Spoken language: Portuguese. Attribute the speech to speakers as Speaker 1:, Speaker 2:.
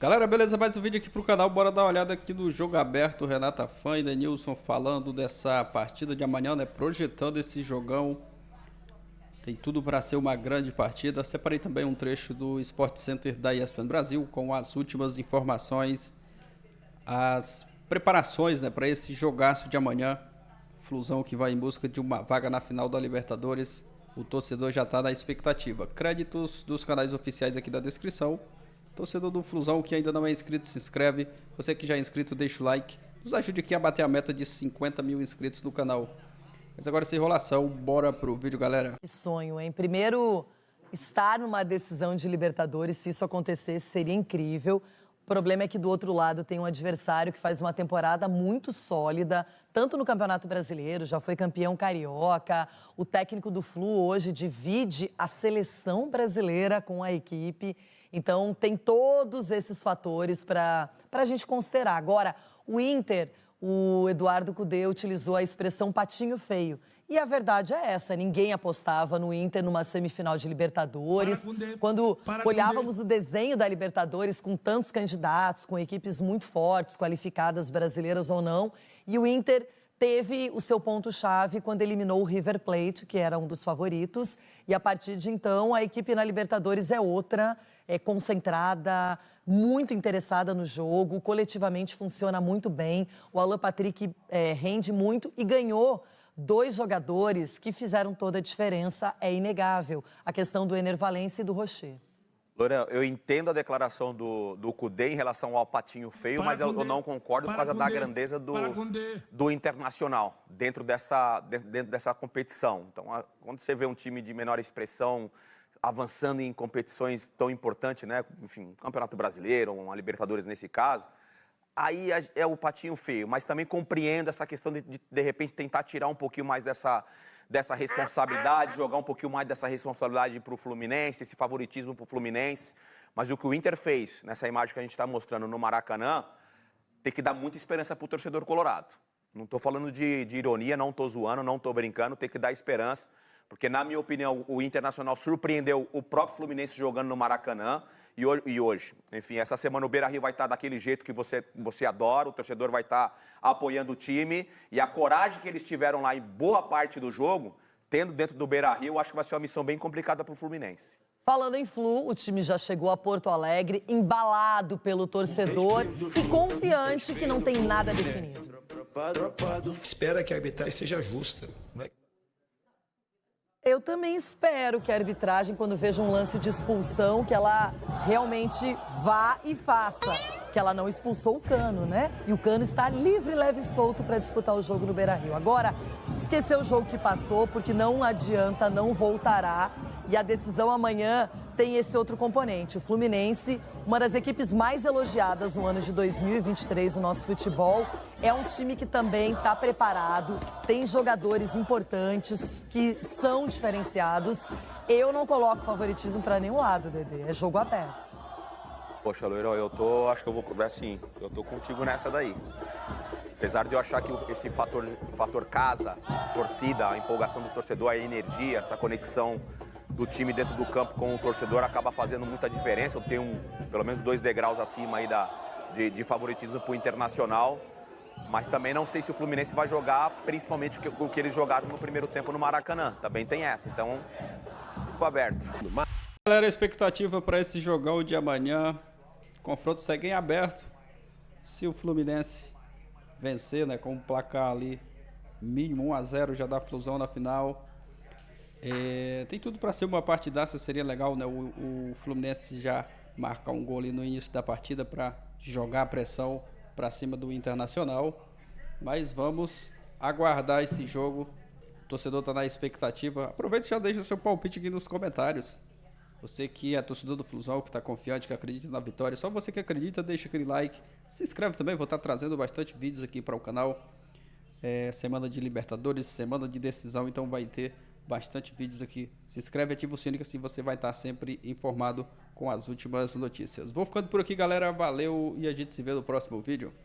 Speaker 1: Galera, beleza? Mais um vídeo aqui pro canal. Bora dar uma olhada aqui no jogo aberto. Renata Fã e Denilson falando dessa partida de amanhã, né? Projetando esse jogão. Tem tudo para ser uma grande partida. Separei também um trecho do Sport Center da ESPN Brasil com as últimas informações, as preparações, né, para esse jogaço de amanhã. Flusão que vai em busca de uma vaga na final da Libertadores. O torcedor já está na expectativa. Créditos dos canais oficiais aqui da descrição. Torcedor do Flusão que ainda não é inscrito, se inscreve. Você que já é inscrito, deixa o like. Nos ajude aqui a bater a meta de 50 mil inscritos no canal. Mas agora, sem enrolação, bora pro vídeo, galera.
Speaker 2: Que sonho, hein? Primeiro, estar numa decisão de Libertadores, se isso acontecesse, seria incrível. O problema é que do outro lado tem um adversário que faz uma temporada muito sólida, tanto no Campeonato Brasileiro, já foi campeão carioca. O técnico do Flu hoje divide a seleção brasileira com a equipe. Então, tem todos esses fatores para a gente considerar. Agora, o Inter, o Eduardo Cudê utilizou a expressão patinho feio. E a verdade é essa, ninguém apostava no Inter numa semifinal de Libertadores. Quando olhávamos o desenho da Libertadores com tantos candidatos, com equipes muito fortes, qualificadas, brasileiras ou não, e o Inter teve o seu ponto-chave quando eliminou o River Plate, que era um dos favoritos, e a partir de então a equipe na Libertadores é outra, é concentrada, muito interessada no jogo, coletivamente funciona muito bem. O Alan Patrick rende muito e ganhou 2 jogadores que fizeram toda a diferença, é inegável. A questão do Ener Valencia e do Rocher.
Speaker 3: Lorena, eu entendo a declaração do Cudê em relação ao patinho feio, mas eu não concordo por causa da grandeza do Internacional dentro dessa competição. Então, quando você vê um time de menor expressão avançando em competições tão importantes, né? Enfim, Campeonato Brasileiro, uma Libertadores nesse caso, aí é o patinho feio. Mas também compreendo essa questão de repente, tentar tirar um pouquinho mais dessa responsabilidade, jogar um pouquinho mais dessa responsabilidade para o Fluminense, esse favoritismo para o Fluminense. Mas o que o Inter fez nessa imagem que a gente está mostrando no Maracanã, tem que dar muita esperança para o torcedor colorado. Não estou falando de ironia, não estou zoando, não estou brincando, tem que dar esperança. Porque, na minha opinião, o Internacional surpreendeu o próprio Fluminense jogando no Maracanã. E hoje, enfim, essa semana o Beira-Rio vai estar daquele jeito que você adora, o torcedor vai estar apoiando o time. E a coragem que eles tiveram lá em boa parte do jogo, tendo dentro do Beira-Rio, acho que vai ser uma missão bem complicada para o Fluminense.
Speaker 2: Falando em Flu, o time já chegou a Porto Alegre, embalado pelo torcedor e confiante que não tem nada definido.
Speaker 4: Espera que a arbitragem seja justa.
Speaker 2: Eu também espero que a arbitragem, quando veja um lance de expulsão, que ela realmente vá e faça. Que ela não expulsou o Cano, né? E o Cano está livre, leve e solto para disputar o jogo no Beira-Rio. Agora, esquecer o jogo que passou, porque não adianta, não voltará. E a decisão amanhã tem esse outro componente. O Fluminense, uma das equipes mais elogiadas no ano de 2023 no nosso futebol, é um time que também está preparado, tem jogadores importantes que são diferenciados. Eu não coloco favoritismo para nenhum lado, Dedê, é jogo aberto.
Speaker 3: Poxa, Loiro, acho que eu vou assim, eu tô contigo nessa daí. Apesar de eu achar que esse fator casa, torcida, a empolgação do torcedor, a energia, essa conexão do time dentro do campo com o torcedor acaba fazendo muita diferença. Eu tenho pelo menos 2 degraus acima aí de favoritismo para o Internacional. Mas também não sei se o Fluminense vai jogar, principalmente o que eles jogaram no primeiro tempo no Maracanã. Também tem essa, então ficou aberto.
Speaker 1: Galera, a expectativa para esse jogão de amanhã. O confronto segue em aberto. Se o Fluminense vencer, né, com um placar ali mínimo 1-0, já dá Flusão na final. Tem tudo para ser uma partidaça, seria legal, né? O Fluminense já marcar um gol ali no início da partida para jogar a pressão para cima do Internacional. Mas vamos aguardar esse jogo. O torcedor está na expectativa. Aproveita e já deixa seu palpite aqui nos comentários. Você que é torcedor do Flusão, que está confiante, que acredita na vitória, só você que acredita, deixa aquele like. Se inscreve também, vou estar trazendo bastante vídeos aqui para o canal. Semana de Libertadores, semana de decisão, então vai ter bastante vídeos aqui. Se inscreve, ativa o sininho que assim você vai estar sempre informado com as últimas notícias. Vou ficando por aqui, galera. Valeu e a gente se vê no próximo vídeo.